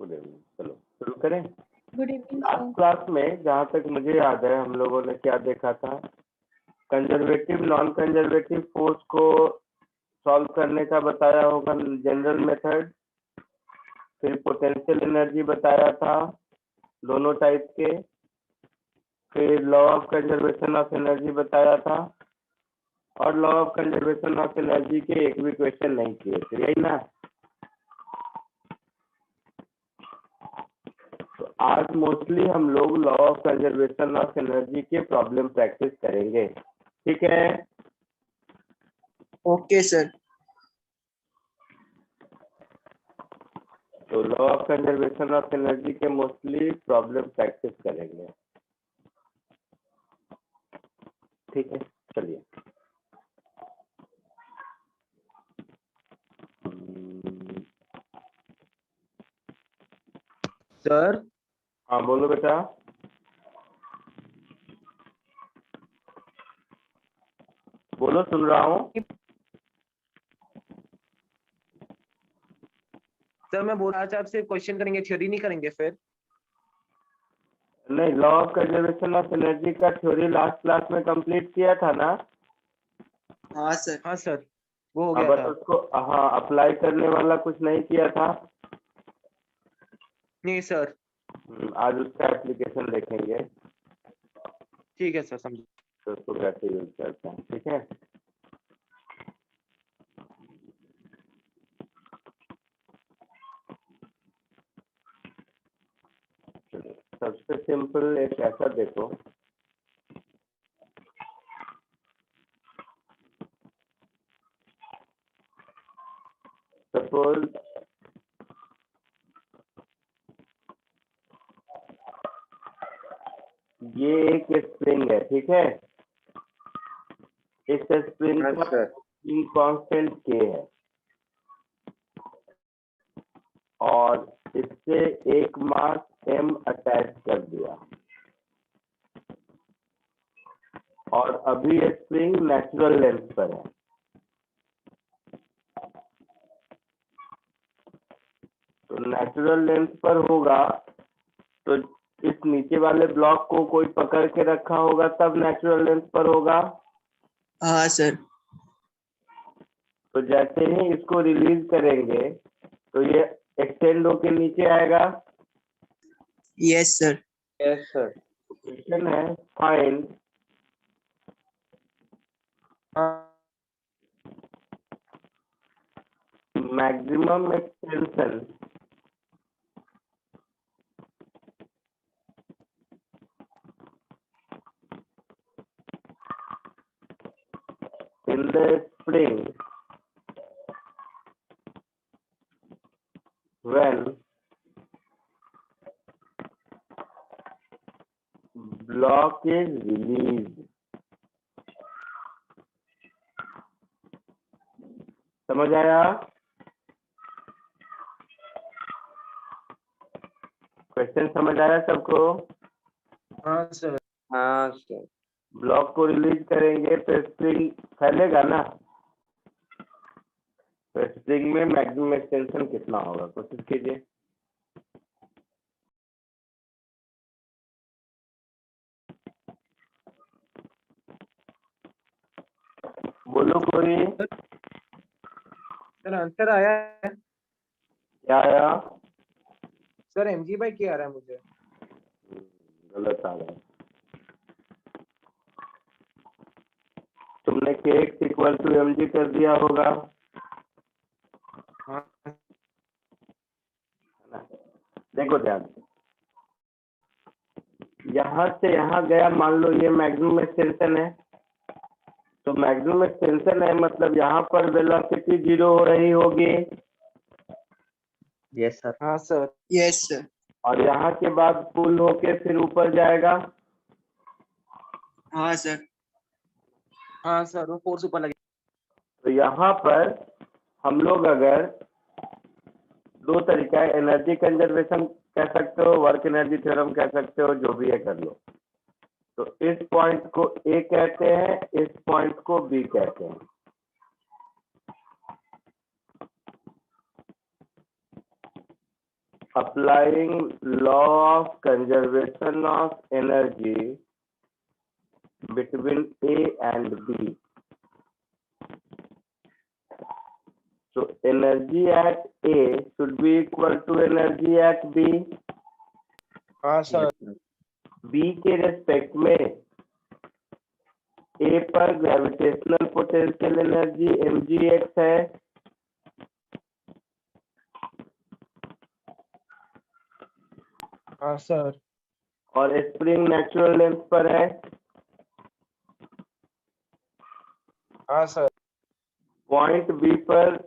Good evening. चलो शुरू करें। Good evening last sir. Class में जहाँ तक मुझे याद है हम लोगों ने क्या देखा था, कंजर्वेटिव नॉन कंजर्वेटिव फोर्स को सॉल्व करने का बताया होगा जनरल मेथड, फिर पोटेंशियल एनर्जी बताया था दोनों टाइप के, फिर law of conservation of energy बताया था, और law of conservation of energy के एक भी क्वेश्चन नहीं किए थे, यही ना। तो आज मोस्टली हम लोग law of conservation of energy के प्रॉब्लम प्रैक्टिस करेंगे, ठीक है। Okay sir. तो law of conservation of energy के मोस्टली प्रॉब्लम प्रैक्टिस करेंगे, ठीक है। चलिए सर हाँ बोलो बेटा। बोलो, सुन रहा हूँ। सर मैं बोल रहा था आपसे क्वेश्चन करेंगे, थ्योरी नहीं करेंगे फिर? नहीं, law of conservation of energy का थ्योरी लास्ट क्लास में कंप्लीट किया था ना। हाँ सर। हाँ सर, वो हो हाँ, गया बस था। उसको हाँ अप्लाई करने वाला कुछ नहीं किया था। नहीं सर। आज उसका एप्लीकेशन देखेंगे, ठीक है सर, समझ। तो उसको कैसे यूज करते हैं, ठीक है। सबसे सिंपल एक ऐसा देखो, सपोज ये एक स्प्रिंग है, ठीक है। इस स्प्रिंग का कांस्टेंट के है और इससे एक मास m अटैच कर दिया, और अभी ये स्प्रिंग नेचुरल लेंथ पर है। तो नेचुरल लेंथ पर होगा तो इस नीचे वाले ब्लॉक को कोई पकड़ के रखा होगा तब नेचुरल लेंथ पर होगा। हाँ सर। तो जैसे ही इसको रिलीज करेंगे तो ये एक्सटेंड होके नीचे आएगा। Yes sir. Yes sir. Question है find maximum extension in the spring when block is released। समझ आया? क्वेश्चन समझ आया सबको? हाँ सर। हाँ सर। ब्लॉक को रिलीज करेंगे तो स्प्रिंग फैलेगा ना, तो स्प्रिंग में मैक्सिमम एक्सटेंशन कितना होगा, कोशिश कीजिए। बोलो कोई। सर आंसर आया है। क्या आया? सर mg बाई के आ रहा है मुझे। गलत आ रहा है। तुमने kx इक्वल टू mg कर दिया होगा। हाँ। देखो ध्यान, यहाँ से यहाँ गया, मान लो ये मैक्सिमम एक्सटेंशन है, तो मैक्सिमम एक्सटेंशन है मतलब यहाँ पर वेलोसिटी 0 हो रही होगी। Yes sir. हाँ सर। Yes sir. और यहाँ के बाद पुल होके फिर ऊपर जाएगा। हाँ सर। हाँ सर, वो फोर्स ऊपर लगे। तो यहाँ पर हम लोग अगर दो तरीका है, एनर्जी कंजर्वेशन कह सकते हो, वर्क एनर्जी थ्योरम कह सकते हो, जो भी है कर लो। तो इस पॉइंट को ए कहते हैं, इस पॉइंट को बी कहते हैं। applying law of conservation of energy between A and B. So energy at A should be equal to energy at B. हाँ सर B के रेस्पेक्ट में A पर ग्रेविटेशनल पोटेंशियल एनर्जी mgx है, हाँ sir और spring natural length पर है। हाँ सर पॉइंट बी पर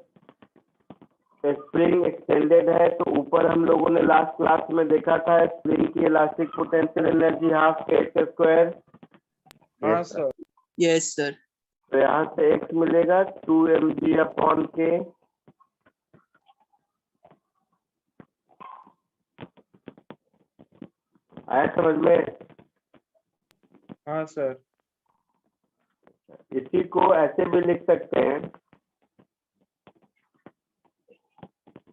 स्प्रिंग एक्सटेंडेड है, तो ऊपर हम लोगों ने लास्ट क्लास में देखा था स्प्रिंग की elastic potential energy half k x square. हाँ सर यस सर। तो यहाँ से x मिलेगा 2mg अपॉन के। आया समझ में? हाँ सर इसी को ऐसे भी लिख सकते हैं,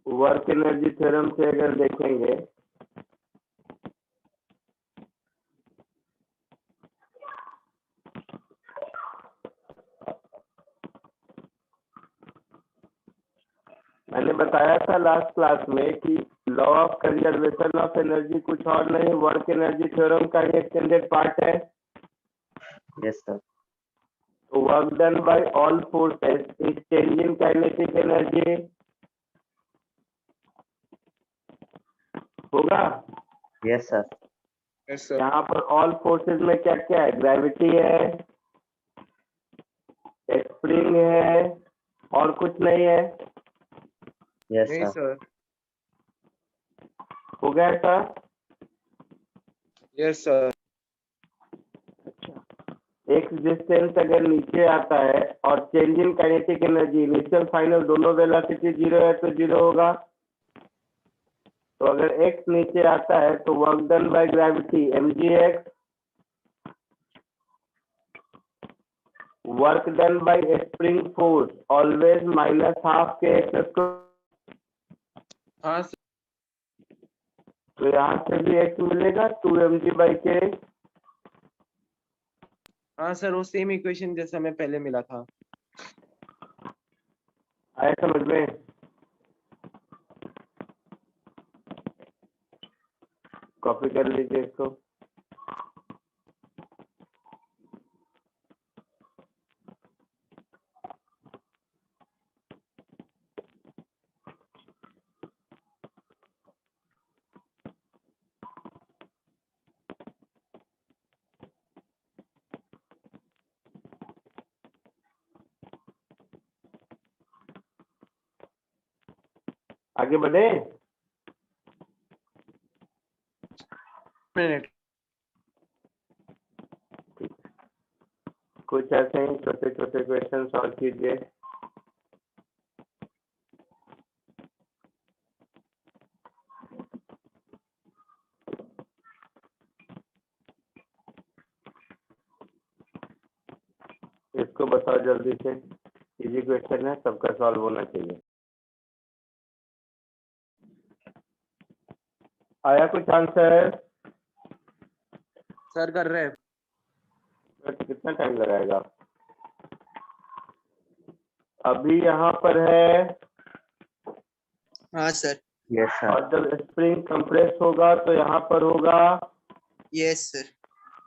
वर्क एनर्जी थ्योरम से अगर देखेंगे मैंने बताया था लास्ट क्लास में कि law of conservation of energy कुछ और नहीं, वर्क एनर्जी थ्योरम का ही एक्सटेंडेड पार्ट है। Yes sir. तो work done by all forces is change in kinetic energy होगा। Yes sir. यस सर यहाँ पर ऑल फोर्सेस में क्या क्या है? ग्रेविटी है, स्प्रिंग है, और कुछ नहीं है। यस नहीं सर। सर हो गया था? यस सर एक डिस्टेंस अगर नीचे आता है और change in kinetic energy initial final दोनों वेलोसिटी जीरो है तो जीरो होगा। तो अगर x नीचे आता है तो work done by gravity mgx, work done by spring force always minus half k x square. हाँ सर तो यहाँ से भी x मिलेगा 2mg/k। हाँ सर वो सेम इक्वेशन जैसा मैं पहले मिला था। आया समझ में? कॉपी कर लीजिए इसको। आगे बढ़े? मिनट कुछ ऐसे ही छोटे छोटे क्वेश्चन सॉल्व कीजिए। इसको बताओ जल्दी से, इजी क्वेश्चन है, सबका सॉल्व होना चाहिए। आया कुछ आंसर? सर कर रहे हैं। तो कितना टाइम लगाएगा? अभी यहाँ पर है, हाँ सर। Yes sir. और जब स्प्रिंग कंप्रेस होगा तो यहाँ पर होगा। Yes sir.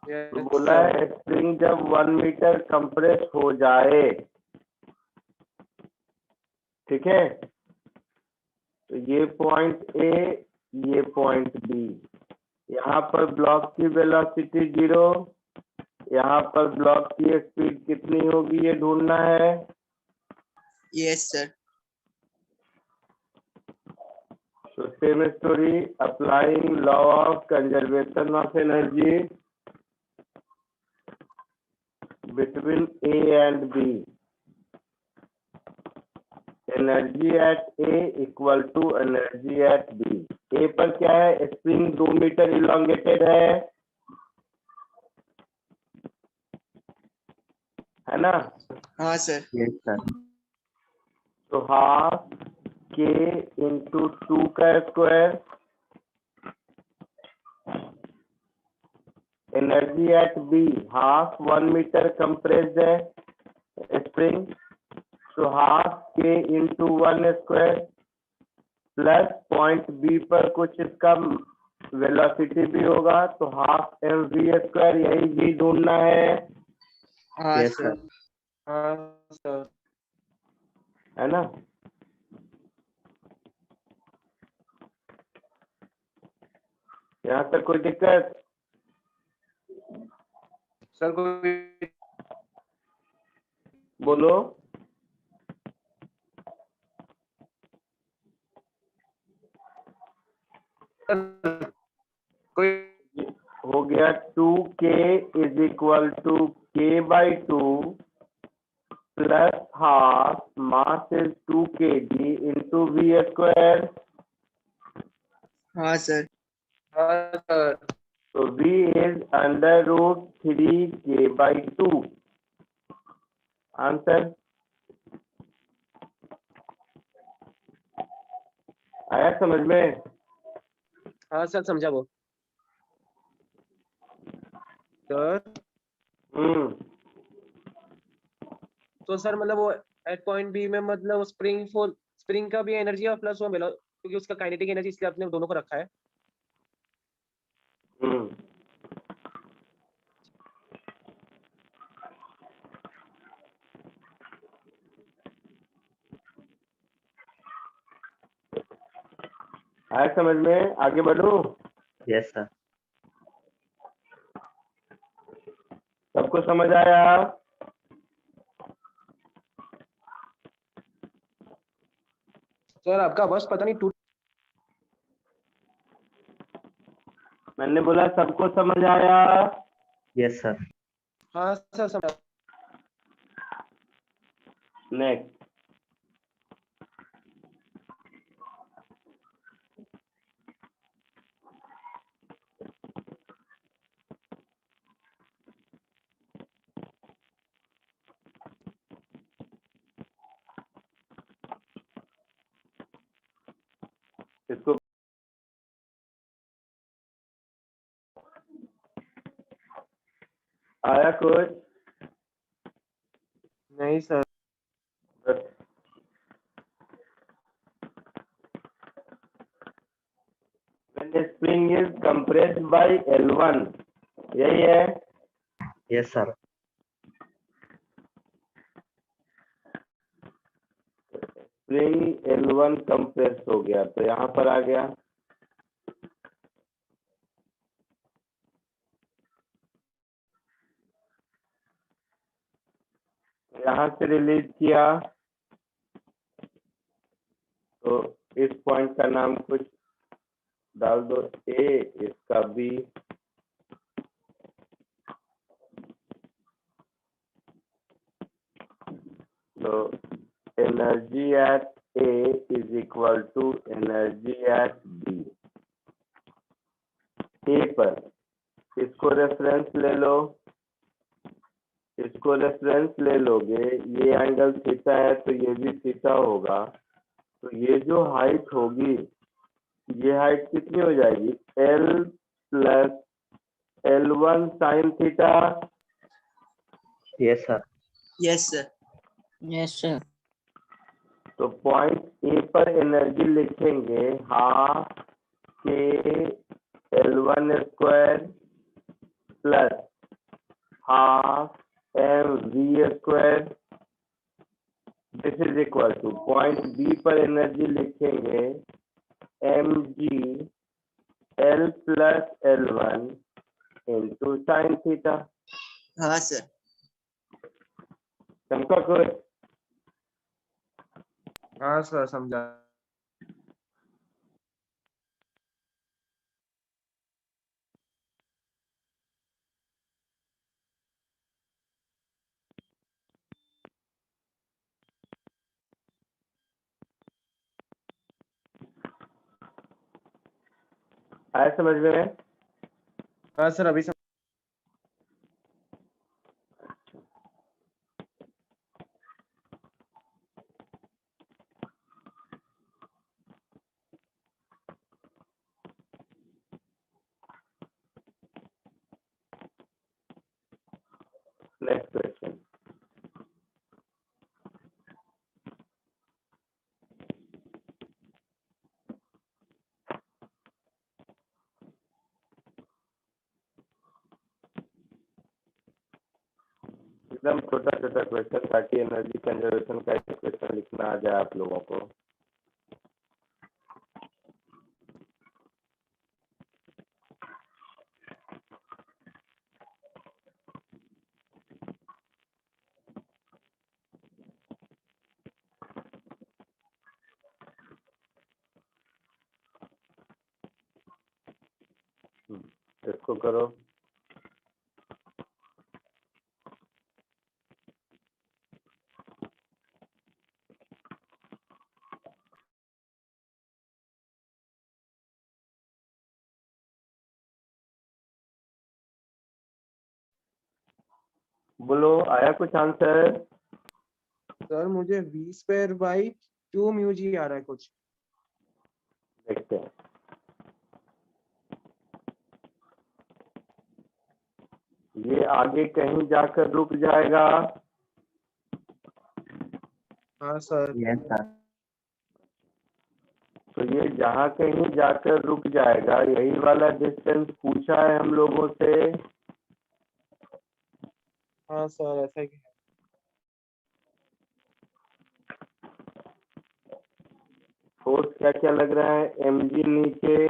तो यस बोला सर है स्प्रिंग जब 1 मीटर कंप्रेस हो जाए, ठीक है, तो ये पॉइंट ए, ये पॉइंट बी, यहाँ पर ब्लॉक की वेलोसिटी 0, यहाँ पर ब्लॉक की स्पीड कितनी होगी ये ढूंढना है। Yes sir. So same story, applying law of conservation of energy between A and B. Energy at A equal to energy at B. A पर क्या है? स्प्रिंग 2 मीटर इलोंगेटेड है ना? हाँ सर। Yes sir. तो हाफ k इंटू 2 का square energy at B half 1 meter compressed है spring, तो half k into 1 square plus point B पर कुछ इसका वेलोसिटी भी होगा, तो हाफ एम वी स्क्वायर, यही भी ढूंढना है, हाँ Yes, सर। हाँ सर। है ना। यहाँ तक कोई दिक्कत? सर कोई बोलो। कोई हो गया 2k is equal to k/2 plus half mass is 2 kg into v square, हाँ सर। हाँ सर। तो v इज √3k/2 आंसर। आया समझ में? हाँ सर समझा वो। सर तो सर मतलब वो एट पॉइंट बी में मतलब स्प्रिंग का भी एनर्जी है प्लस वो क्योंकि उसका काइनेटिक एनर्जी, इसलिए आपने दोनों को रखा है। हम्म आया समझ में? आगे बढ़ो। Yes sir. सबको समझ आया? सर आपका बस पता नहीं टूट। मैंने बोला सबको समझ आया? Yes sir. हाँ सर समझा। नेक्स्ट। इसको आया कुछ? नहीं sir. When the spring is compressed by L1, यही है। Yes sir. Spring L1 compress हो गया, तो यहाँ पर आ गया। यहाँ से रिलीज किया, तो इस पॉइंट का नाम कुछ डाल दो, ए, इसका बी, तो energy at A is equal to energy at B. A पर इसको रेफरेंस ले लो, इसको रेफरेंस ले लोगे, ये एंगल थीटा है तो ये भी थीटा होगा, तो ये जो हाइट होगी, ये हाइट कितनी हो जाएगी? L plus L1 sine theta. Yes sir. Yes sir. Yes sir. तो पॉइंट ए पर एनर्जी लिखेंगे half k L1 square plus half m v square, this is equal to point B पर energy लिखेंगे mg L plus L1 into sine theta. हाँ sir. समझा कोई? हाँ sir समझा। आया समझ में? हाँ सर अभी नेक्स्ट क्वेश्चन। एकदम छोटा छोटा क्वेश्चन ताकि एनर्जी कंजर्वेशन का क्वेश्चन लिखना आ जाए आप लोगों को। इसको करो। बोलो, आया कुछ आंसर? सर मुझे v square by 2 mu G आ रहा है कुछ। देखते हैं। ये आगे कहीं जाकर रुक जाएगा। हाँ सर। Yes, sir. तो ये जहाँ कहीं जाकर रुक जाएगा, यही वाला डिस्टेंस पूछा है हम लोगों से। हाँ सर ऐसा ही। फोर्स क्या क्या लग रहा है? mg नीचे,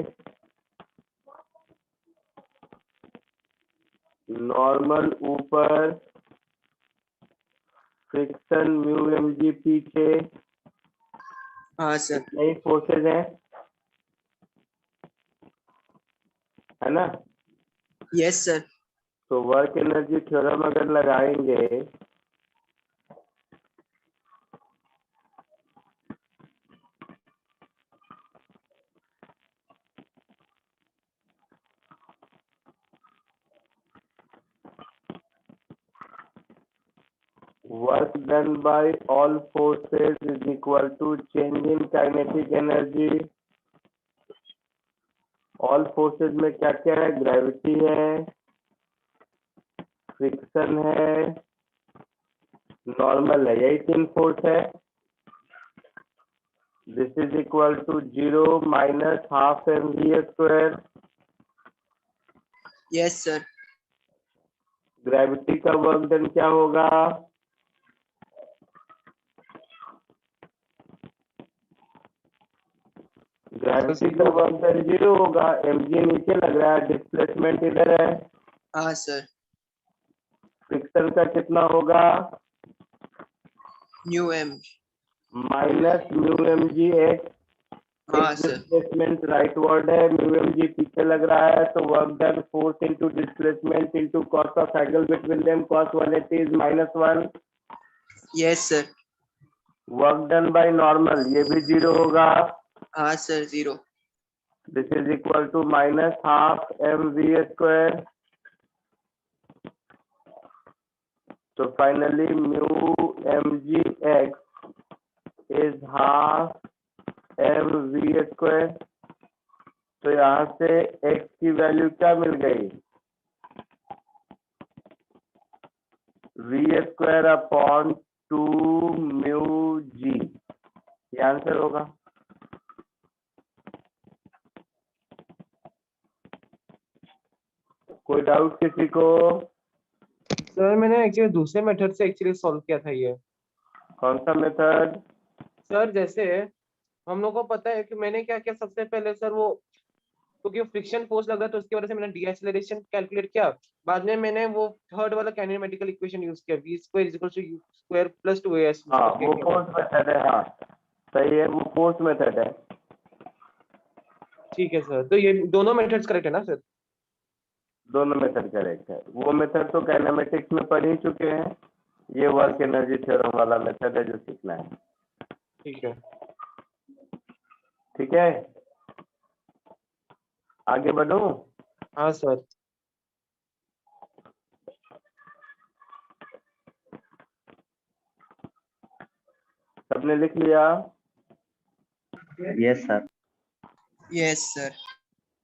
नॉर्मल ऊपर, फ्रिक्शन म्यू mg पीछे। हाँ सर। नई फोर्सेज हैं, है ना? Yes sir. तो वर्क एनर्जी थ्योरम अगर लगाएंगे work done by all forces is equal to change in kinetic energy। all forces में क्या क्या है? ग्रेविटी है, फ्रिक्शन है, नॉर्मल है, यही तीन फोर्स है। This is equal to 0 minus half mv square. Yes sir. Gravity का वर्क डन क्या होगा? ग्रेविटी का वर्क डन 0 होगा। mg नीचे लग रहा है, डिस्प्लेसमेंट इधर है। हाँ सर। फ्रिक्शन का कितना होगा? Mu m. Minus mu mg x. हाँ सर। डिस्प्लेसमेंट राइट वर्ड है, म्यू mg पीछे लग रहा है, तो work done force into displacement into cos of angle between them cos 180 is -1। Yes sir. Work done by normal, ये भी 0 होगा। हाँ सर 0। This is equal to minus half mv square. तो finally mu mg x is half mv square. तो यहाँ से x की वैल्यू क्या मिल गई? v square upon 2 mu G. ये आंसर होगा। कोई डाउट किसी को? सर मैंने एक्चुअली दूसरे मेथड से एक्चुअली सॉल्व किया था ये। कौन सा मेथड? सर जैसे हम लोग को पता है कि मैंने क्या किया, सबसे पहले सर वो क्योंकि फ्रिक्शन फोर्स लग रहा था, उसकी वजह से मैंने डीएक्सेलरेशन कैलकुलेट किया। बाद में मैंने वो थर्ड वाला काइनेमेटिकल इक्वेशन यूज किया, v square is equal to u square plus 2as। हाँ वो फोर्स मेथड है। हाँ सही है, वो फोर्स मेथड है। ठीक है सर, तो ये दोनों मेथड्स करेक्ट है ना सर? दोनों मेथड करेक्ट है। वो मेथड तो काइनेमेटिक्स में पढ़ ही चुके हैं। ये वर्क एनर्जी थ्योरम वाला मेथड है जो सीखना है। ठीक है। ठीक है, आगे बढ़ो। हाँ सर। सबने लिख लिया? Yes, sir. Yes sir.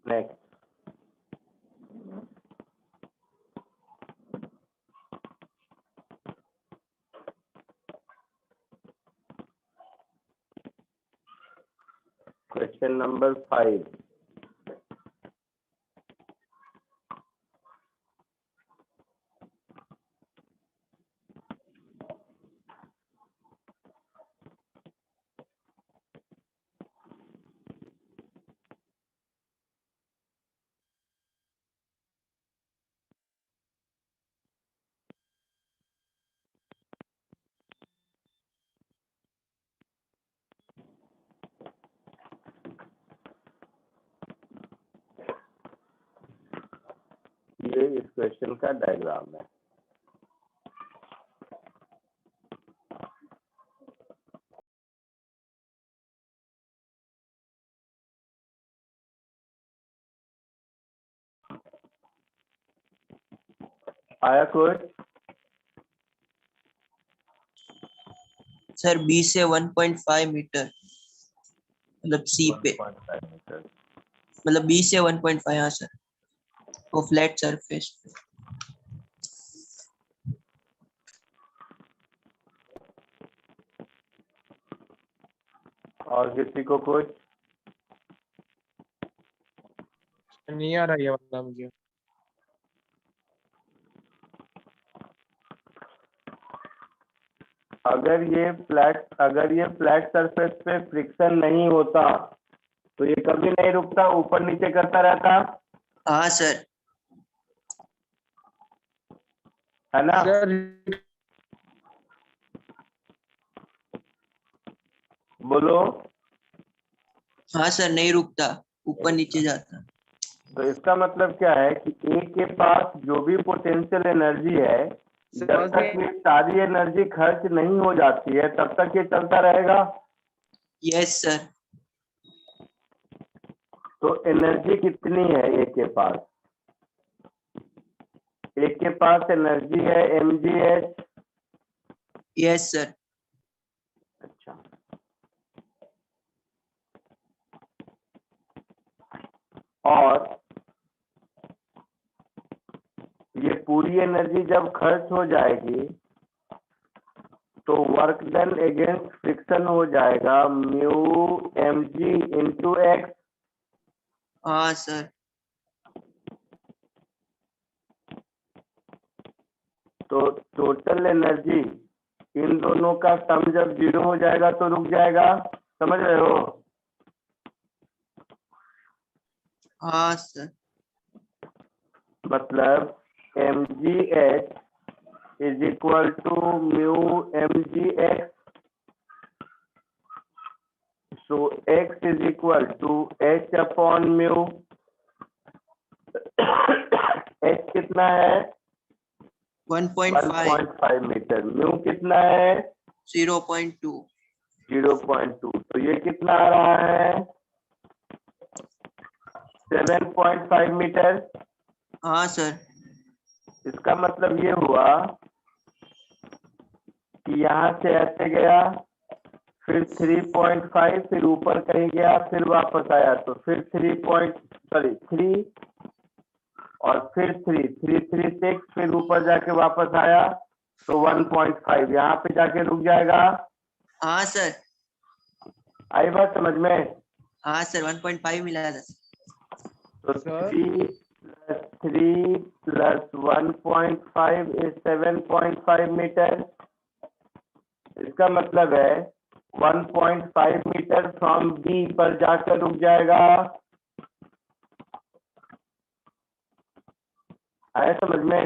Next. Question number 5। ये इस क्वेश्चन का डायग्राम है। आया कोई? सर बी से 1.5 मीटर, मतलब सी पे, 1.5 मीटर। मतलब बी से 1.5। हाँ सर, वो फ्लैट सरफेस पे। और किसी को कुछ? नहीं आ रहा ये वाला मुझे। अगर ये फ्लैट सरफेस पे फ्रिक्शन नहीं होता तो ये कभी नहीं रुकता, ऊपर नीचे करता रहता, हाँ सर। है ना? सर बोलो। हाँ सर, नहीं रुकता, ऊपर नीचे जाता। तो इसका मतलब क्या है कि ए के पास जो भी पोटेंशियल एनर्जी है, जब तक ये सारी एनर्जी खर्च नहीं हो जाती है तब तक ये चलता रहेगा। Yes sir. तो एनर्जी कितनी है ए के पास? ए के पास एनर्जी है mgh। Yes sir. अच्छा, और ये पूरी एनर्जी जब खर्च हो जाएगी तो वर्क डन अगेंस्ट फ्रिक्शन हो जाएगा म्यू mg इंटू एक्स। हाँ सर। तो टोटल एनर्जी इन दोनों का सम जब 0 हो जाएगा तो रुक जाएगा। समझ रहे हो? हाँ सर। मतलब mgh is equal to mu mgx। So x is equal to h upon mu. h कितना है? 1.5। 1.5 मीटर। म्यू कितना है? 0.2। 0.2। तो ये कितना आ रहा है? 7.5 मीटर। हाँ सर। इसका मतलब ये हुआ कि यहाँ से ऐसे गया, फिर 3.5, फिर ऊपर कहीं गया, फिर वापस आया, तो फिर 3 और फिर 336, फिर ऊपर जाके वापस आया तो 1.5 यहाँ पे जाके रुक जाएगा। हाँ सर। आई बात समझ में? हाँ सर, 1.5 मिला था। तो 3 + 1.5 इज 7.5 मीटर। इसका मतलब है 1.5 मीटर फ्रॉम बी पर जाकर रुक जाएगा। आया समझ में?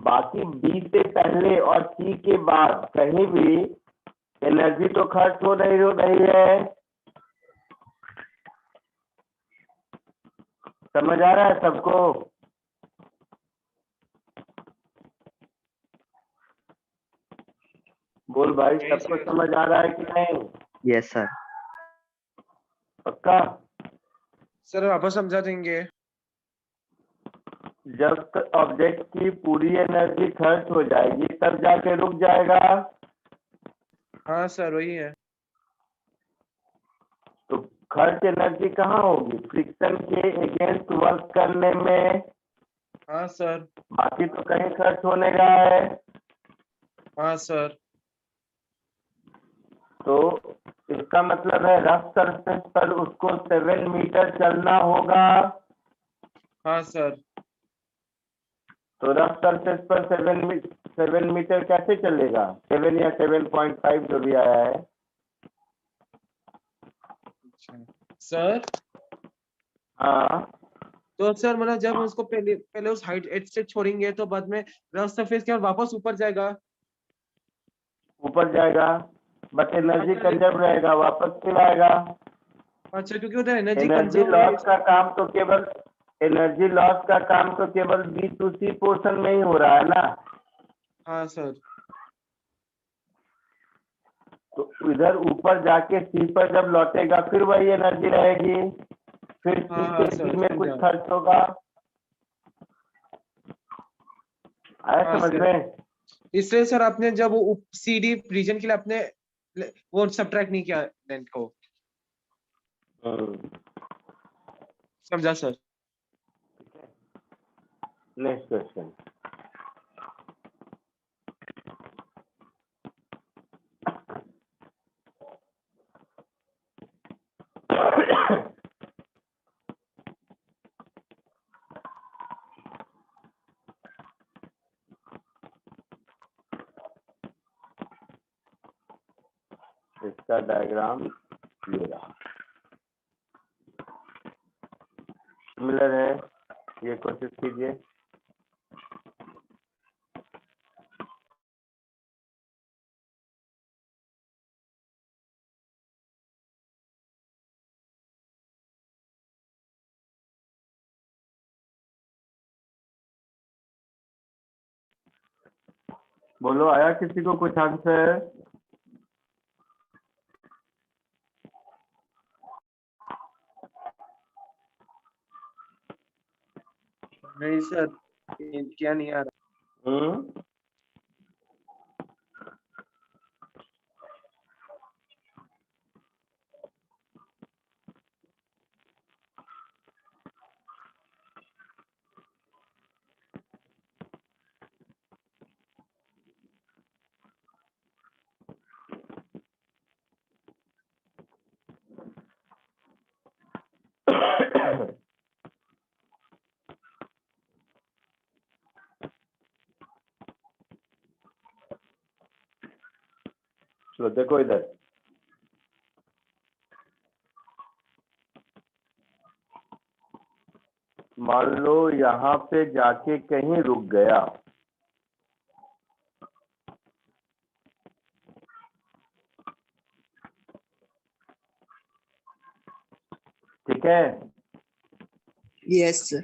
बाकी बी से पहले और सी के बाद कहीं भी एनर्जी तो खर्च हो रही है। समझ आ रहा है सबको? बोल भाई, सबको समझ आ रहा है कि नहीं? Yes sir. पक्का? सर वापस समझा देंगे। जब ऑब्जेक्ट की पूरी एनर्जी खर्च हो जाएगी तब जाके रुक जाएगा। हाँ सर वही है। तो खर्च एनर्जी कहाँ होगी? फ्रिक्शन के अगेंस्ट वर्क करने में। हाँ सर। बाकी तो कहीं खर्च होने का है। हाँ सर। तो इसका मतलब है रफ सरफेस पर उसको 7 मीटर चलना होगा। हाँ सर। तो रफ सरफेस पर 7 मीटर कैसे चलेगा? 7 या 7.5 जो भी आया है। सर हाँ, तो सर मतलब जब हम उसको पहले पहले उस हाइट एज से छोड़ेंगे तो बाद में रफ सरफेस के बाद वापस ऊपर जाएगा। ऊपर जाएगा, बट एनर्जी अच्छा कंजर्व रहेगा, वापस फिर आएगा। अच्छा, क्योंकि उधर एनर्जी एनर्जी कंजर्व लॉस का काम तो केवल B2C पोर्शन में ही हो रहा है ना। हाँ सर। तो इधर ऊपर जाके सी पर जब लौटेगा फिर वही एनर्जी रहेगी, फिर सी हाँ से सर, डी में कुछ समझा। खर्च होगा। आया हाँ समझ सर, में? इसलिए सर आपने जब वो CD रीजन के लिए आपने वो सब्ट्रैक्ट नहीं किया लेंथ को। समझा सर। Next question. इसका डायग्राम ये रहा, सिमिलर है, ये कोशिश कीजिए। बोलो, आया किसी को कुछ आंसर? नहीं सर, क्या नहीं आ रहा। हम्म, चलो देखो इधर, मान लो यहाँ पे जाके कहीं रुक गया, ठीक है? Yes, sir.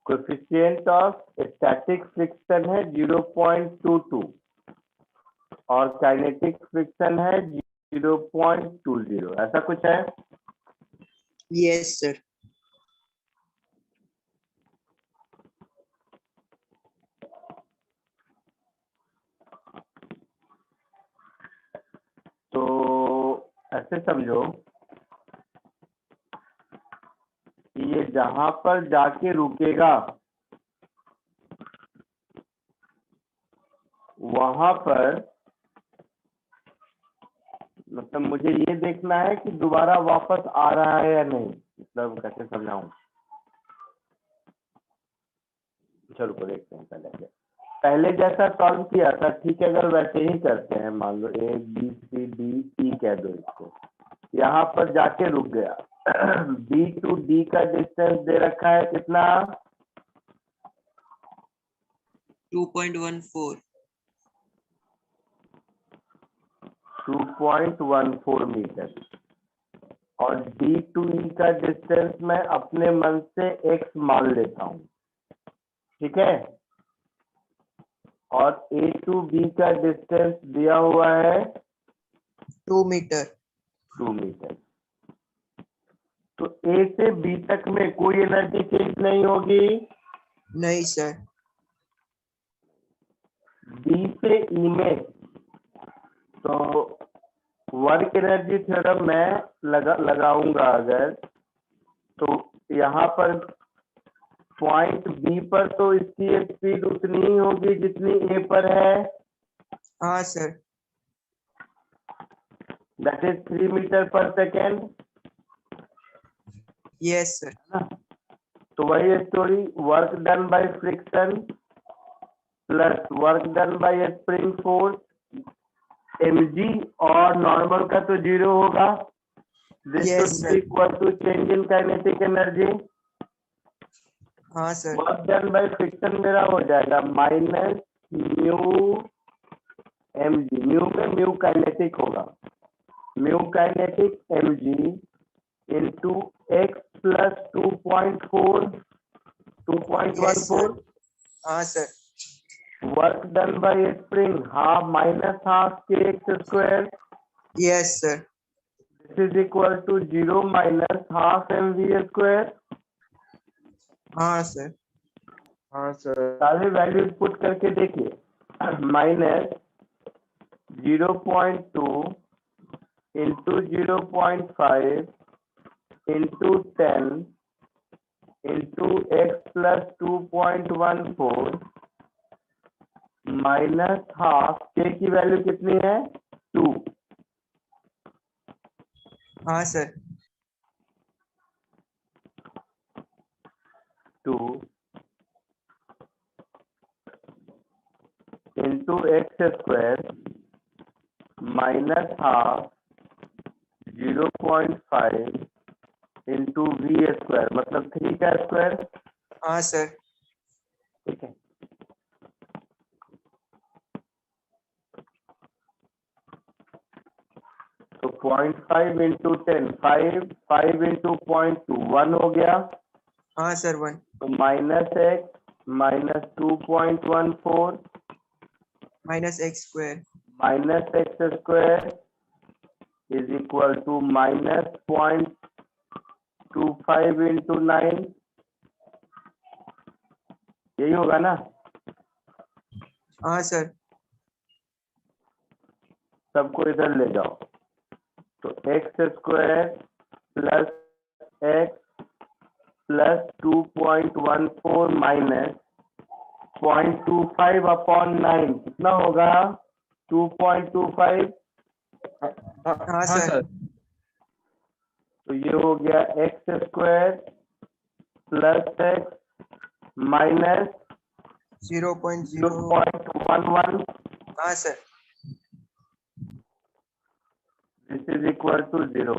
Coefficient of static friction है 0.22 और काइनेटिक फ्रिक्शन है 0.20, ऐसा कुछ है। Yes, sir. तो ऐसे समझो कि ये जहां पर जाके रुकेगा वहां पर, मतलब मुझे ये देखना है कि दोबारा वापस आ रहा है या नहीं। मतलब कैसे समझाऊं? चलो को देखते हैं। पहले जैसा सॉल्व किया था ठीक है, अगर वैसे ही करते हैं, मान लो ABCDE कह दो इसको, यहाँ पर जाके रुक गया। B to D का डिस्टेंस दे रखा है कितना? 2.14. 2.14 मीटर। और D to E का डिस्टेंस मैं अपने मन से x मान लेता हूँ, ठीक है? और A to B का डिस्टेंस दिया हुआ है 2 meter. 2 मीटर। तो A से B तक में कोई एनर्जी चेंज नहीं होगी। नहीं sir. B से E में तो वर्क एनर्जी थ्योरम मैं लगाऊंगा अगर, तो यहाँ पर पॉइंट बी पर तो इसकी स्पीड उतनी ही होगी जितनी ए पर है, हाँ सर, दैट इज 3 मीटर पर सेकेंड, यस सर, है ना। तो वही story, work done by friction plus work done by spring force, mg और नॉर्मल का तो 0 होगा, this Yes, should sir. Be equal to change in kinetic energy. हाँ सर, वर्क डन बाय फ्रिक्शन मेरा हो जाएगा माइनस म्यू mg, म्यू में म्यू काइनेटिक होगा, म्यू काइनेटिक mg इंटू एक्स प्लस 2.14 Yes, sir. 2.14, हाँ सर, work done by spring half minus half k x square, yes sir, this is equal to 0 minus half mv square. हाँ sir, हाँ सर, सारे values put करके देखिए, minus 0.2 into 0.5 into 10 into x plus 2.14 minus half, k की value कितनी है 2, हाँ सर, 2 into x square minus half 0.5 into v square, मतलब 3 का स्क्वायर, हाँ सर, ठीक है। तो 0.5 इंटू 10 5 इंटू 0.2 1 हो गया, हाँ सर, 1, तो minus x minus 2.14 minus x square, minus x square is equal to minus 0.25 into 9, यही होगा ना। हाँ सर, सबको इधर ले जाओ, तो x square plus x plus 2.14 minus 0.25 upon 9 कितना होगा 2.25, हाँ हाँ सर, सर, तो ये हो गया x square plus x minus 0.0, 0.11, हाँ sir, this is equal to 0।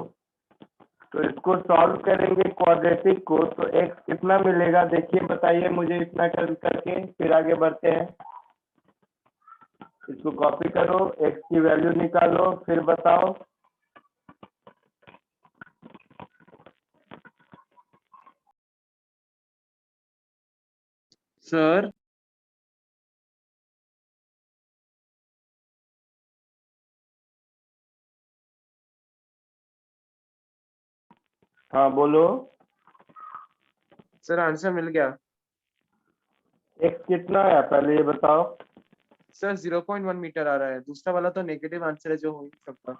तो इसको सॉल्व करेंगे क्वाड्रेटिक को, तो x कितना मिलेगा देखिए, बताइए मुझे इतना करके, फिर आगे बढ़ते हैं। इसको कॉपी करो, x की वैल्यू निकालो, फिर बताओ। सर, हाँ बोलो, सर आंसर मिल गया। x कितना आया पहले ये बताओ। सर 0.1 मीटर आ रहा है, दूसरा वाला तो नेगेटिव आंसर है जो हो ही नहीं सकता।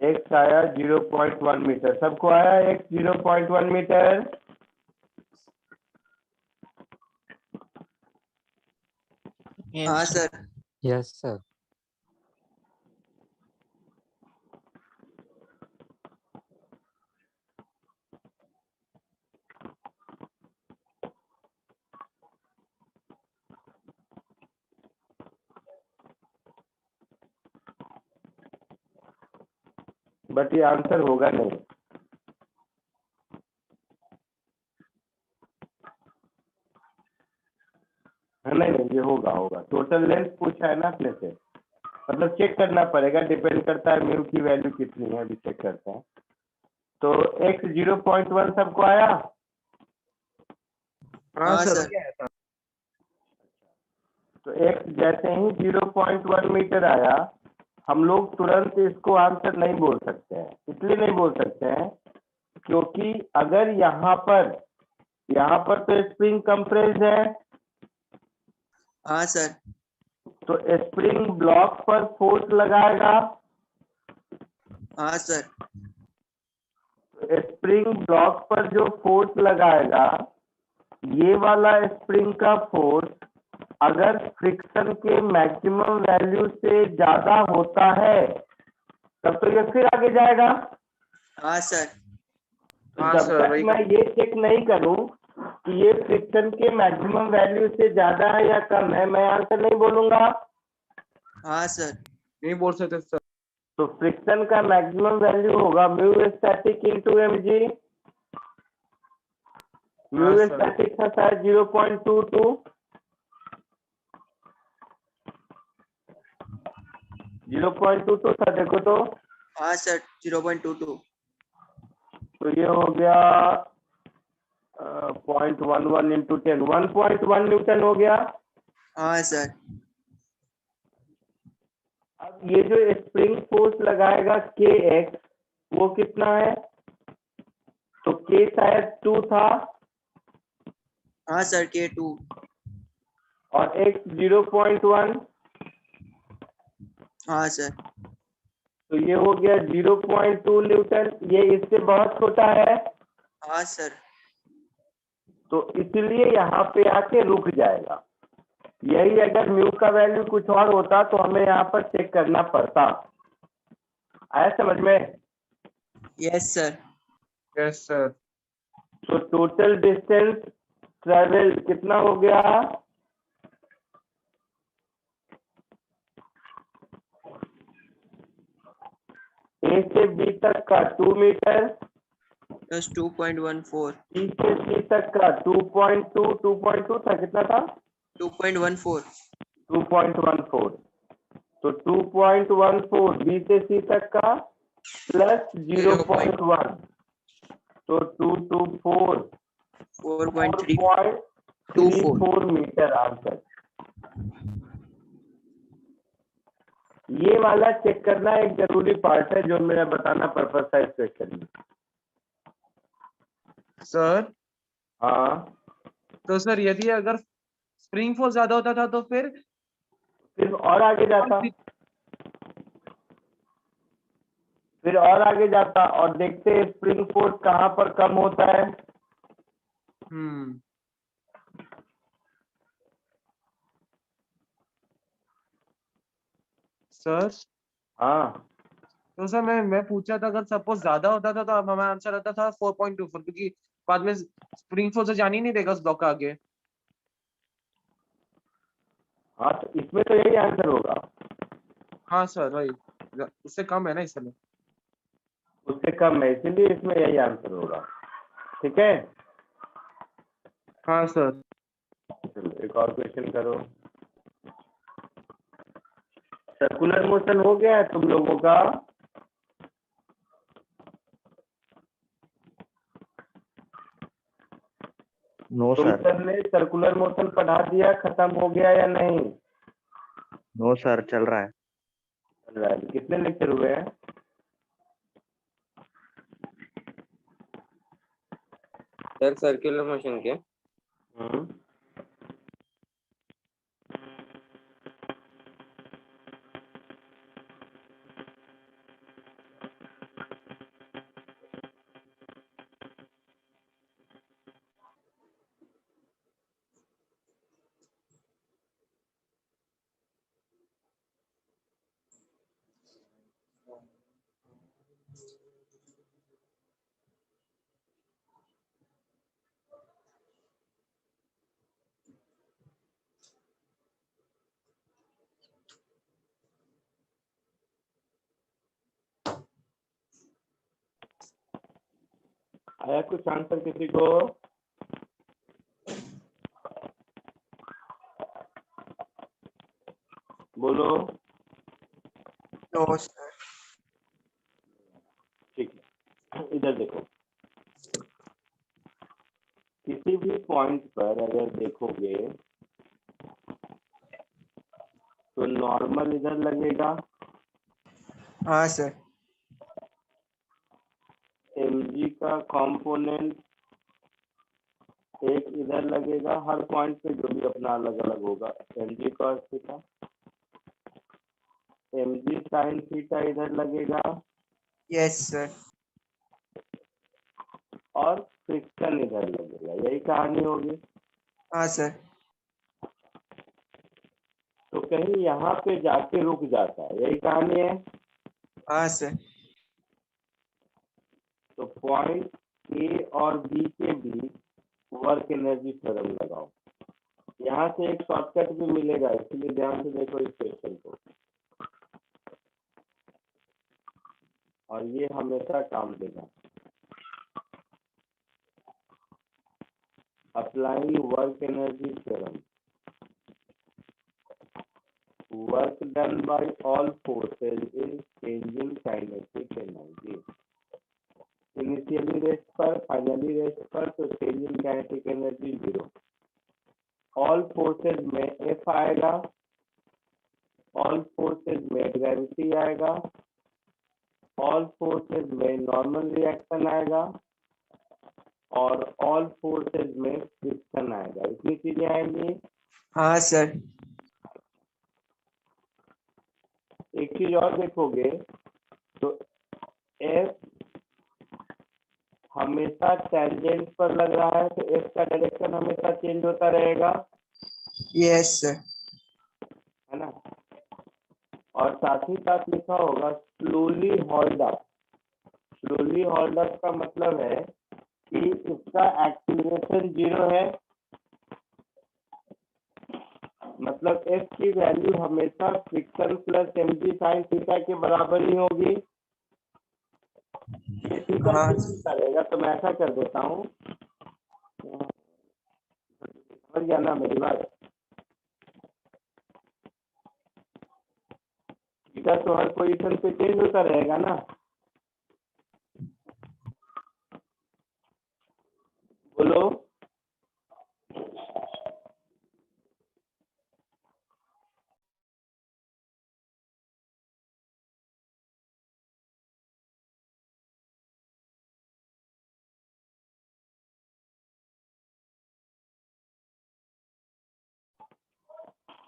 x आया 0.1 मीटर, सबको आया x 0.1 मीटर। हाँ सर, Yes, sir. बट ये आंसर होगा नहीं, नहीं ये होगा होगा, टोटल लेंथ पूछा है ना अपने से, मतलब चेक करना पड़ेगा, डिपेंड करता है म्यू की वैल्यू कितनी है, अभी चेक करते हैं। तो x 0.1 सबको आया, हाँ हाँ सर, सर, हो गया था। तो x जैसे ही 0.1 मीटर आया, हम लोग तुरंत इसको आंसर नहीं बोल सकते हैं, इसलिए नहीं बोल सकते हैं क्योंकि अगर यहाँ पर तो स्प्रिंग कंप्रेस्ड है, हाँ सर, तो स्प्रिंग ब्लॉक पर फोर्स लगाएगा, हाँ सर, स्प्रिंग ब्लॉक पर जो फोर्स लगाएगा, ये वाला स्प्रिंग का फोर्स अगर फ्रिक्शन के मैक्सिमम वैल्यू से ज्यादा होता है तब तो ये फिर आगे जाएगा। हाँ सर। हाँ जब सर, तक वही मैं ये चेक नहीं करूं कि ये फ्रिक्शन के मैक्सिमम वैल्यू से ज्यादा है या कम है, मैं आंसर नहीं बोलूंगा। हाँ सर। नहीं बोल सकते सर। तो फ्रिक्शन का मैक्सिमम वैल्यू होगा mu static into mg। Mu हाँ सर। स्टैटिक था शायद 0.22, 0.22 था, देखो तो। हाँ सर 0.22। तो ये हो गया 0.11 इंटू 10, 1.1 न्यूटन हो गया। हाँ सर। अब ये जो स्प्रिंग फोर्स लगाएगा kx, वो कितना है? तो k शायद 2 था हाँ सर K2। और x 0.1, हाँ सर। तो ये हो गया 0.2 न्यूटन। ये इससे बहुत छोटा है, हाँ सर। तो इसलिए यहाँ पे आके रुक जाएगा। यही अगर म्यू का वैल्यू कुछ और होता तो हमें यहाँ पर चेक करना पड़ता। आया समझ में? Yes sir. Yes sir. तो टोटल डिस्टेंस ट्रेवल कितना हो गया? ए से बी तक का 2 मीटर, प्लस 2.14। बी से सी तक का 2.2 था, कितना था? 2.14। 2.14। तो 2.14 बी से सी तक का प्लस 0.1, तो 224 4.324। 4.34 मीटर आंसर। ये वाला चेक करना एक जरूरी पार्ट है जो मेरा बताना पर्पस था इस क्वेश्चन में। सर हाँ, तो सर यदि अगर स्प्रिंग फोर्स ज्यादा होता था तो फिर और आगे जाता, फिर और आगे जाता और देखते स्प्रिंग फोर्स कहाँ पर कम होता है। सर हाँ, तो सर मैं पूछा था अगर सपोज ज्यादा होता था तो अब हमारा आंसर आता था 4.24, क्योंकि बाद में स्प्रिंग फोर्स जान ही नहीं देगा उस ब्लॉक का आगे। हाँ, तो इसमें तो यही आंसर होगा। हाँ सर वही, उससे कम है ना इसलिए। उससे कम है इसलिए इसमें यही आंसर होगा। ठीक है, हाँ सर। चलो एक और क्वेश्चन करो। सर्कुलर मोशन हो गया है तुम लोगों का? नो तुम सर। सर ने सर्कुलर मोशन पढ़ा दिया, खत्म हो गया या नहीं? नो सर, चल रहा है। चल रहा है। कितने लेक्चर हुए हैं? सर सर्कुलर मोशन के हम्म, आया कुछ आंसर किसी को? बोलो। No sir. ठीक है, इधर देखो। किसी भी पॉइंट पर अगर देखोगे तो नॉर्मल इधर लगेगा, हाँ सर। mg का कंपोनेंट एक इधर लगेगा, हर पॉइंट पे जो भी अपना अलग अलग होगा। mg cos theta, mg sin theta इधर लगेगा, यस सर। और फ्रिक्शन इधर लगेगा, यही कहानी होगी। हाँ सर। तो कहीं यहाँ पे जाके रुक जाता है, यही कहानी है। हाँ सर। तो पॉइंट ए और बी के बीच वर्क एनर्जी थ्योरम लगाओ। यहाँ से एक शॉर्टकट भी मिलेगा, इसलिए ध्यान से देखो इस क्वेश्चन को, और ये हमेशा काम देगा। Applying work energy theorem, work done by all forces is changing kinetic energy. Initially rest पर, finally rest पर, तो changing kinetic energy 0। all forces में F आएगा, all forces में gravity आएगा, all forces में normal reaction आएगा, और all forces में friction आएगा। इतनी चीजें आएंगी। हाँ सर। एक चीज और देखोगे तो F हमेशा टेंजेंट पर लग रहा है, तो F का डायरेक्शन हमेशा चेंज होता रहेगा, यस सर। है ना। और साथ ही साथ लिखा होगा slowly hold up. Slowly hold up का मतलब है कि इसका एक्सीलरेशन 0 है, मतलब F की वैल्यू हमेशा friction plus mg sin theta के बराबर ही होगी। हाँ। रहेगा तो मैं ऐसा कर देता हूँ, समझ गया ना मेरी बात। थीटा तो हर पोजीशन पे चेंज होता रहेगा ना। बोलो।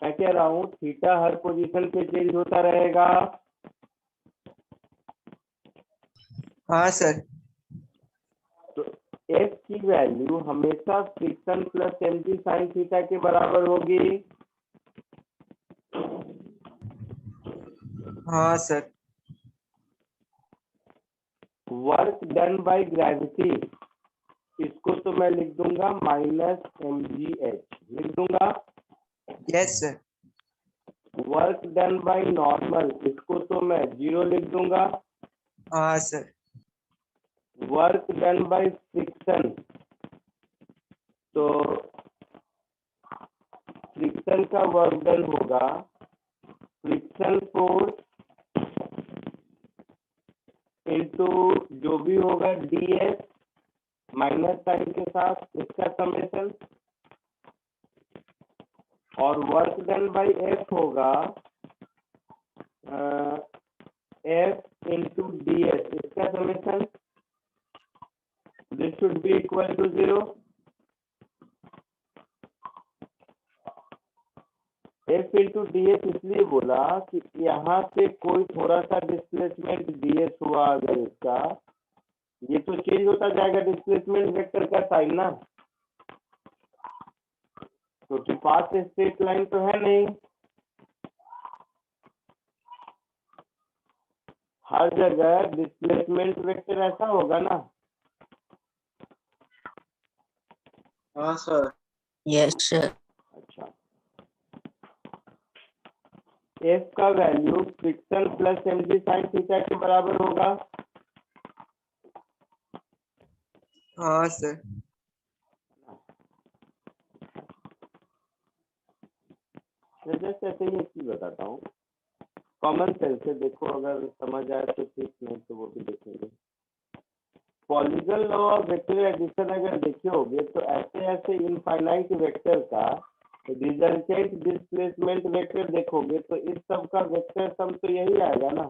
मैं कह रहा हूँ थीटा हर पोजीशन पे चेंज होता रहेगा। हाँ सर। तो F की वैल्यू हमेशा friction plus mg sin theta के बराबर होगी। हाँ सर। वर्क डन बाय ग्रेविटी, इसको तो मैं लिख दूंगा -mgh, लिख दूंगा। Yes sir. Work done by normal, इसको तो मैं 0 लिख दूंगा। हाँ सर। वर्क डन बाय फ्रिक्शन, तो फ्रिक्शन का वर्क डन होगा फ्रिक्शन फोर्स इनटू जो भी होगा ds माइनस साइन के साथ, इसका समेशन, और वर्क डन बाय F होगा F इंटू ds, इसका summation. This should be equal to 0। F into ds इसलिए बोला कि यहाँ से कोई थोड़ा सा डिस्प्लेसमेंट ds हुआ अगर इसका, ये तो चेंज होता जाएगा डिस्प्लेसमेंट वेक्टर का साइन ना, क्योंकि पास स्ट्रेट लाइन तो है नहीं। हर जगह डिस्प्लेसमेंट वेक्टर ऐसा होगा ना। हाँ सर। Yes sir. अच्छा, F का value friction plus mg sin theta के बराबर होगा। हाँ सर। जैसे ऐसे ही एक चीज बताता हूँ, कॉमन सेंस से देखो, अगर समझ आए तो ठीक, नहीं तो वो भी देखेंगे। Polygon law of vector addition अगर देखे होगे तो ऐसे ऐसे इनफाइनाइट वेक्टर का रिजल्टेंट डिस्प्लेसमेंट वेक्टर देखोगे तो इस सब का वेक्टर सम तो यही आएगा ना।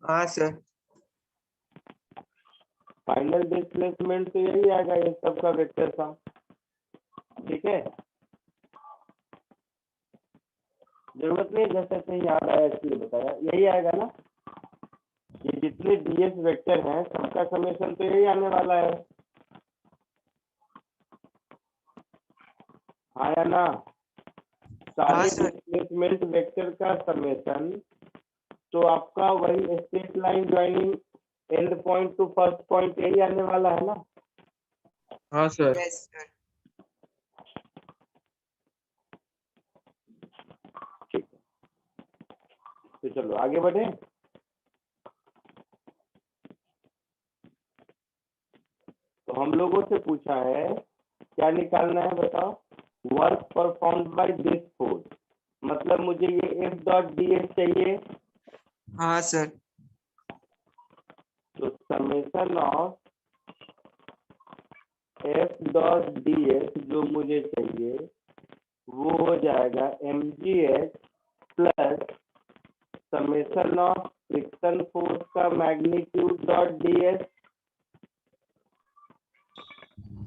हाँ सर। फाइनल डिस्प्लेसमेंट तो यही आएगा इस सब का वेक्टर सम, ठीक है। जरूरत नहीं जैसे याद आया इसलिए बताया, यही आएगा ना। ये जितने डीएस वेक्टर हैं सबका समेशन तो यही आने वाला है, हाँ या ना? सारे हाँ सर। डिस्प्लेसमेंट वेक्टर का समेशन तो आपका वही straight line joining and point two first point यही आने वाला है ना? हाँ सर। Yes sir. ठीक है, तो चलो आगे बढ़े। तो हम लोगों से पूछा है क्या निकालना है बताओ? Work perform by this force, मतलब मुझे ये एफ डॉट डी एस चाहिए, हाँ सर। तो summation of F dot d s जो मुझे चाहिए वो हो जाएगा m g h plus summation of friction force का मैग्नीट्यूड डॉट डी एस।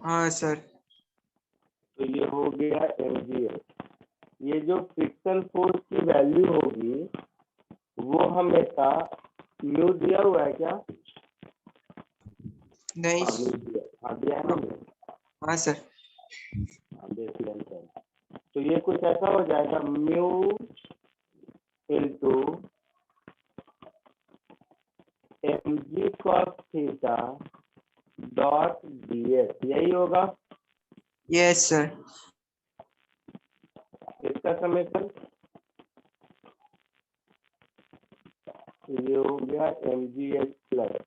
हाँ सर। तो ये हो गया एम जी एच। ये जो फ्रिक्शन फोर्स की वैल्यू होगी वो हमेशा म्यू दिया हुआ है क्या? नहीं। हाँ म्यू दिया, हाँ दिया है ना म्यू? हाँ सर। हाँ, देख लेते हैं। तो ये कुछ ऐसा हो जाएगा mu into m g cos theta dot d s, यही होगा यस सर। इसका समेशन। ये हो गया एम जी एच प्लस,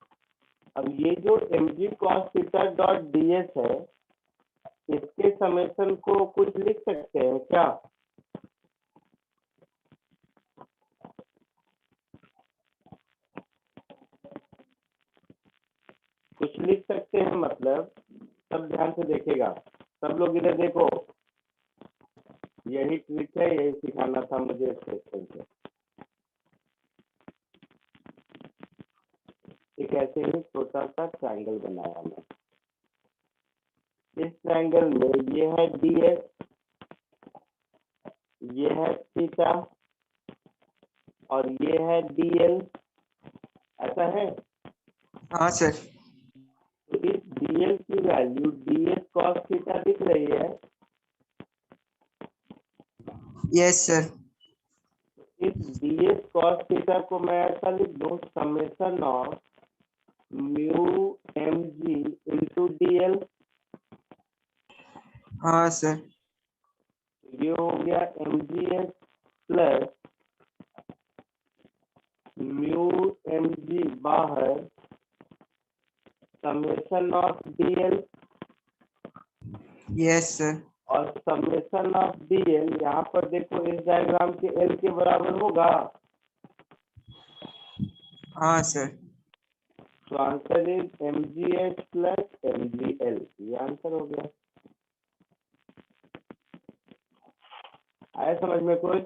अब ये जो m g cos theta dot d s है इसके समेशन को कुछ लिख सकते हैं क्या? कुछ लिख सकते हैं मतलब, सब ध्यान से देखेगा, सब लोग इधर देखो, यही ट्रिक है, यही सिखाना था मुझे इस सेक्शन से। एक ऐसे ही छोटा सा ट्रायंगल बनाया मैं, इस ट्रायंगल में ये है डीएस, ये है थीटा और ये है डीएल, ऐसा है। हाँ सर। तो इस डीएल की वैल्यू डीएस कॉस थीटा दिख रही है, यस सर। इस डीएस कॉस थीटा को मैं ऐसा लिख दूं summation of mu m g into dl, हाँ सर। ये हो गया m g s plus mu m g बाहर summation of dl, yes sir. और समेशन ऑफ डीएल यहाँ पर देखो इस डायग्राम के एल के बराबर होगा। हाँ सर। तो answer is m g h plus m g L, ये आंसर हो गया। आया समझ में कुछ?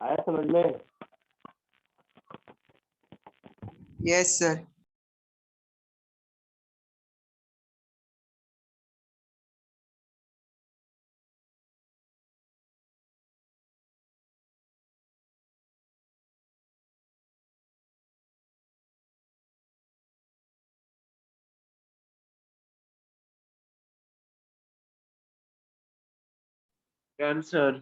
आया समझ में? Yes sir. आंसर।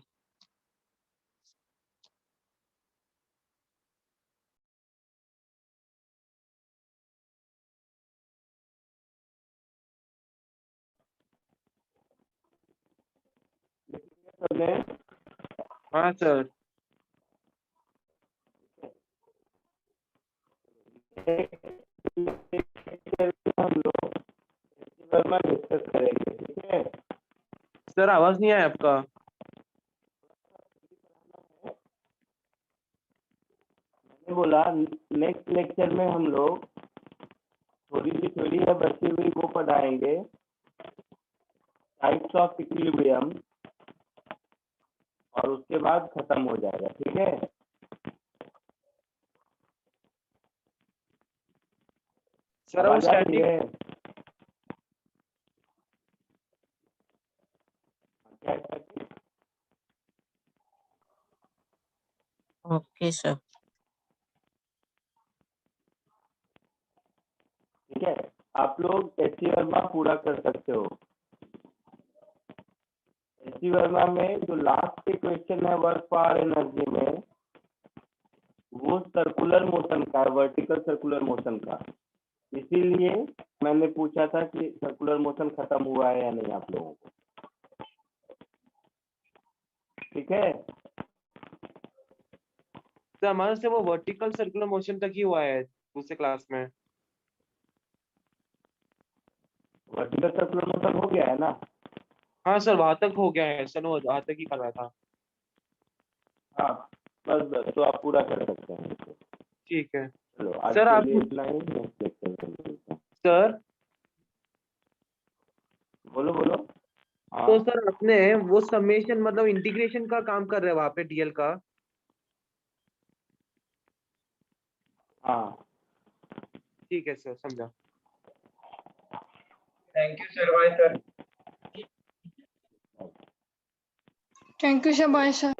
सबने हाँ सर। हम लोग वर्मा डिस्कस करेंगे, ठीक है? सर आवाज नहीं आया आपका। मैंने बोला नेक्स्ट लेक्चर में हम लोग थोड़ी सी थ्योरी है बची हुई वो पढ़ाएंगे, टाइप्स ऑफ इक्विलिब्रियम, और उसके बाद खत्म हो जाएगा, ठीक है? सर वो आवाज आ रही स्टैटिक है? क्या करके? Okay sir. ठीक है, आप लोग एससी वर्मा पूरा कर सकते हो। एससी वर्मा में जो लास्ट के क्वेश्चन है वर्क पावर एनर्जी में, वो सर्कुलर मोशन का, वर्टिकल सर्कुलर मोशन का, इसीलिए मैंने पूछा था कि सर्कुलर मोशन खत्म हुआ है या नहीं आप लोगों को। ठीक है, तो हमारे से वो वर्टिकल सर्कुलर मोशन तक ही हुआ है दूसरे क्लास में। वर्टिकल सर्कुलर मोशन हो गया है ना? हाँ सर वहां तक हो गया है सर, वो वहां तक ही कर रहा था। हाँ, बस तो आप पूरा कर सकते हैं इसको। ठीक है चलो आज सर। के आप लिए इतना ही, नेक्स्ट लेक्चर में मिलते हैं। सर, बोलो बोलो। हाँ तो सर अपने वो समेशन मतलब इंटीग्रेशन का काम कर रहे हैं वहां पे डीएल का। हाँ, ठीक है सर, समझा। Thank you sir, bye sir. Thank you sir, bye sir.